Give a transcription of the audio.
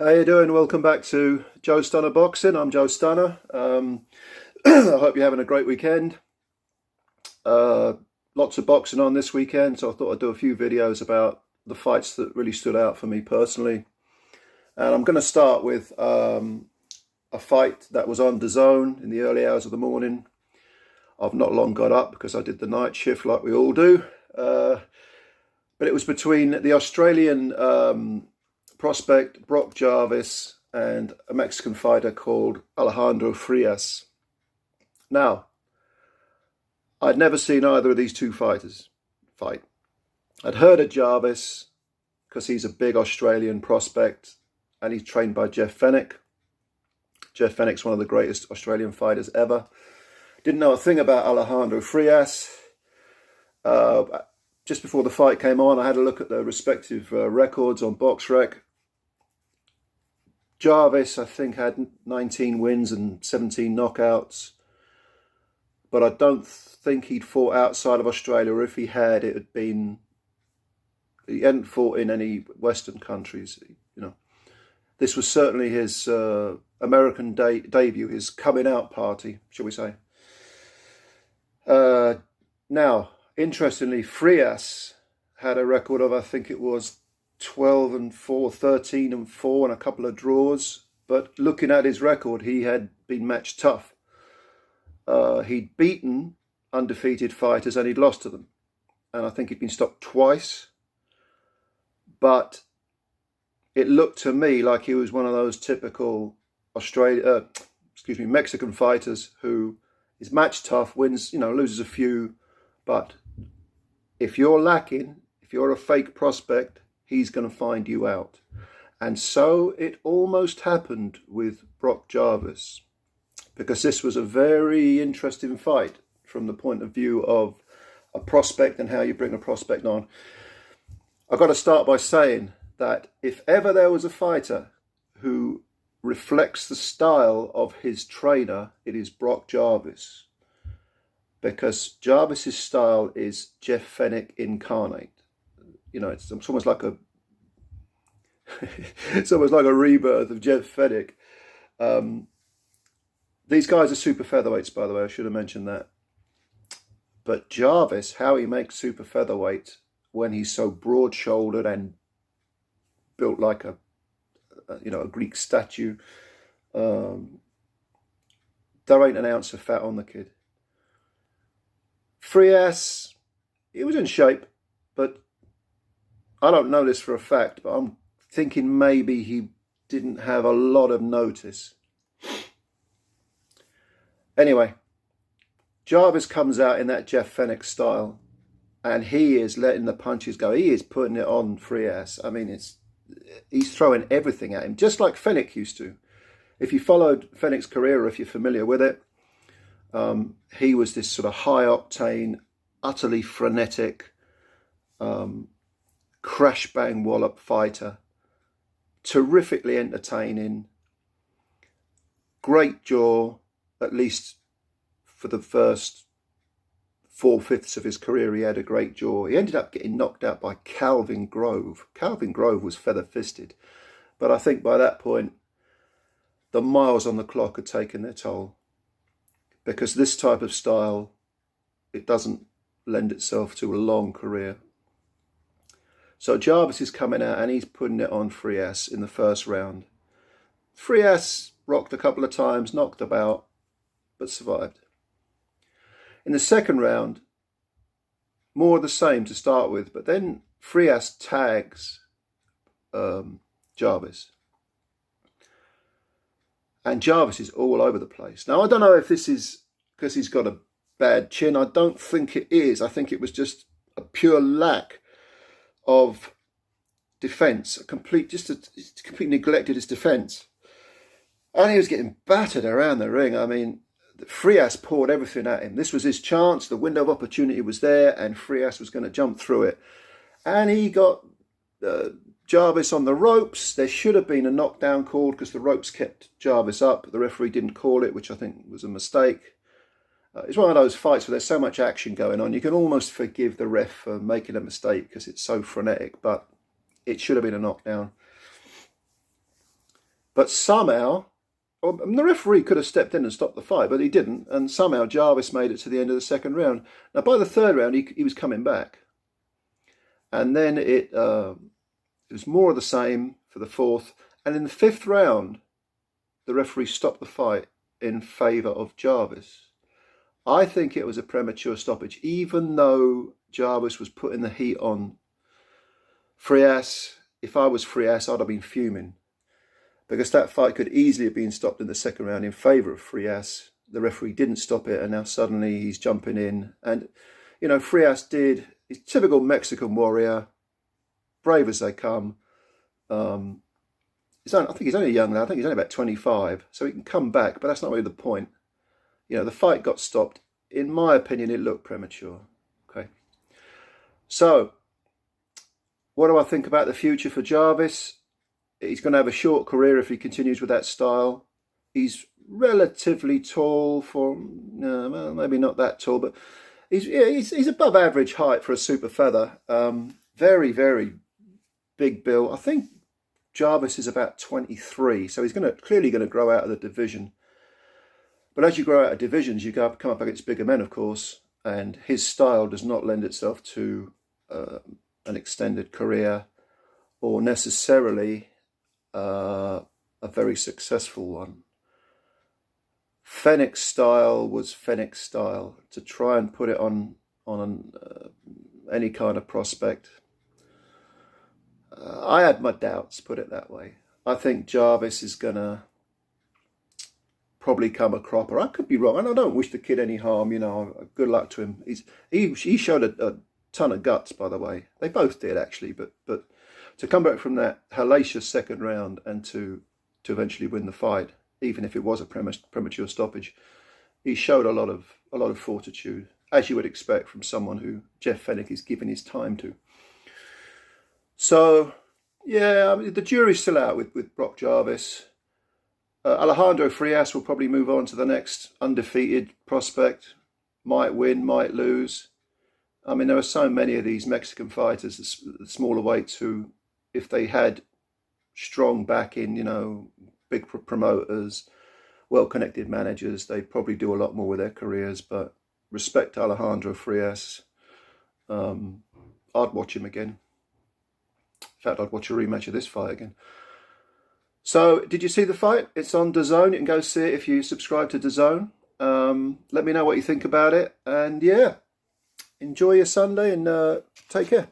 How you doing? Welcome back to Joe Stunner Boxing. I'm Joe Stunner. I hope you're having a great weekend. Lots of boxing on this weekend, so I thought I'd do a few videos about the fights that really stood out for me personally. And I'm going to start with a fight that was on DAZN in the early hours of the morning. I've not long got up because I did the night shift like we all do. But it was between the Australian prospect Brock Jarvis and a Mexican fighter called Alejandro Frias. Now, I'd never seen either of these two fighters fight. I'd heard of Jarvis because he's a big Australian prospect and he's trained by Jeff Fenech. Jeff Fenech's one of the greatest Australian fighters ever. Didn't know a thing about Alejandro Frias. Just before the fight came on, I had a look at their respective records on BoxRec. Jarvis, I think, had 19 wins and 17 knockouts. But I don't think he'd fought outside of Australia, or if he had, it had been... He hadn't fought in any Western countries, you know. This was certainly his American debut, his coming out party, shall we say. Now, interestingly, Frias had a record of, I think it was 12-4, 13-4, and a couple of draws. But looking at his record, he had been match tough. He'd beaten undefeated fighters and he'd lost to them. And I think he'd been stopped twice. But it looked to me like he was one of those typical Mexican fighters who is match tough, wins, loses a few. But if you're lacking, if you're a fake prospect, he's going to find you out. And so it almost happened with Brock Jarvis, because this was a very interesting fight from the point of view of a prospect and how you bring a prospect on. I've got to start by saying that if ever there was a fighter who reflects the style of his trainer, it is Brock Jarvis. Because Jarvis's style is Jeff Fenech incarnate. It's almost like a it's almost like a rebirth of Jeff Fenech. These guys are super featherweights, by the way. I should have mentioned that. But Jarvis, how he makes super featherweight when he's so broad-shouldered and built like a Greek statue. There ain't an ounce of fat on the kid. Frias, he was in shape, but I don't know this for a fact, but I'm thinking maybe he didn't have a lot of notice. Anyway, Jarvis comes out in that Jeff Fenech style, and he is letting the punches go. He is putting it on Frias. I mean, he's throwing everything at him, just like Fenech used to. If you followed Fenech's career, or if you're familiar with it, he was this sort of high-octane, utterly frenetic, crash-bang wallop fighter. Terrifically entertaining. Great jaw, at least for the first 4/5 of his career, he had a great jaw. He ended up getting knocked out by Calvin Grove. Calvin Grove was feather-fisted. But I think by that point, the miles on the clock had taken their toll. Because this type of style, it doesn't lend itself to a long career. So Jarvis is coming out and he's putting it on Frias in the first round. Frias rocked a couple of times, knocked about, but survived. In the second round, more of the same to start with, but then Frias tags Jarvis. And Jarvis is all over the place. Now, I don't know if this is because he's got a bad chin. I don't think it is. I think it was just a pure lack of defence. He completely neglected his defence. And he was getting battered around the ring. I mean, Frias poured everything at him. This was his chance. The window of opportunity was there, and Frias was going to jump through it. And he got Jarvis on the ropes. There should have been a knockdown called because the ropes kept Jarvis up. The referee didn't call it, which I think was a mistake. It's one of those fights where there's so much action going on. You can almost forgive the ref for making a mistake because it's so frenetic, but it should have been a knockdown. But somehow, the referee could have stepped in and stopped the fight, but he didn't. And somehow Jarvis made it to the end of the second round. Now, by the third round, he was coming back. And then it was more of the same for the fourth. And in the fifth round, the referee stopped the fight in favour of Jarvis. I think it was a premature stoppage, even though Jarvis was putting the heat on Frias. If I was Frias, I'd have been fuming, because that fight could easily have been stopped in the second round in favour of Frias. The referee didn't stop it, and now suddenly he's jumping in. And, you know, Frias did his typical Mexican warrior, brave as they come. I think he's only a young lad. I think he's only about 25, so he can come back, but that's not really the point. You know, the fight got stopped. In my opinion, it looked premature. Okay. So, what do I think about the future for Jarvis? He's going to have a short career if he continues with that style. He's relatively tall for, well, maybe not that tall, but he's above average height for a super feather. Very, very big build. I think Jarvis is about 23, so he's clearly going to grow out of the division. But as you grow out of divisions, you come up against bigger men, of course, and his style does not lend itself to an extended career, or necessarily a very successful one. Fenech's style was Fenech's style. To try and put it on any kind of prospect, I had my doubts, put it that way. I think Jarvis is going to probably come a cropper. I could be wrong, and I don't wish the kid any harm. You know, good luck to him. He showed a ton of guts, by the way. They both did, actually. But to come back from that hellacious second round and to eventually win the fight, even if it was a premature stoppage, he showed a lot of fortitude, as you would expect from someone who Jeff Fenech is giving his time to. So, yeah, I mean, the jury's still out with Brock Jarvis. Alejandro Frias will probably move on to the next undefeated prospect. Might win, might lose. I mean, there are so many of these Mexican fighters, the smaller weights, who, if they had strong backing, you know, big promoters, well-connected managers, they'd probably do a lot more with their careers. But respect to Alejandro Frias. I'd watch him again. In fact, I'd watch a rematch of this fight again. So, did you see the fight? It's on DAZN. You can go see it if you subscribe to DAZN. Let me know what you think about it. And yeah, enjoy your Sunday and take care.